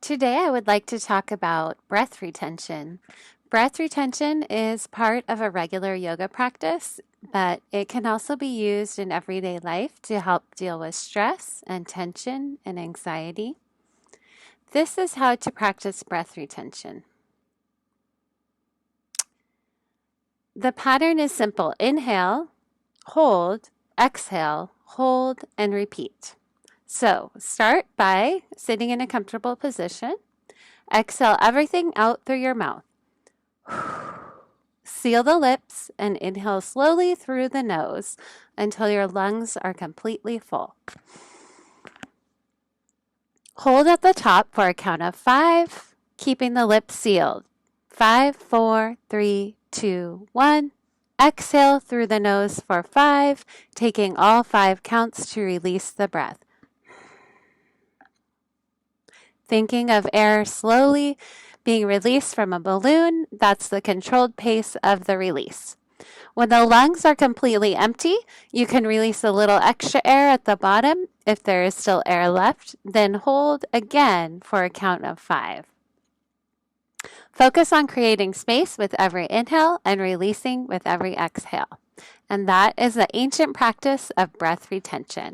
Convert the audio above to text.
Today I would like to talk about breath retention. Breath retention is part of a regular yoga practice, but it can also be used in everyday life to help deal with stress and tension and anxiety. This is how to practice breath retention. The pattern is simple. Inhale, hold, exhale, hold, and repeat. So start by sitting in a comfortable position. Exhale everything out through your mouth. Seal the lips and inhale slowly through the nose until your lungs are completely full. Hold at the top for a count of 5, keeping the lips sealed. 5, 4, 3, 2, 1. Exhale through the nose for 5, taking all 5 counts to release the breath. Thinking of air slowly being released from a balloon, that's the controlled pace of the release. When the lungs are completely empty, you can release a little extra air at the bottom. If there is still air left, then hold again for a count of 5. Focus on creating space with every inhale and releasing with every exhale. And that is the ancient practice of breath retention.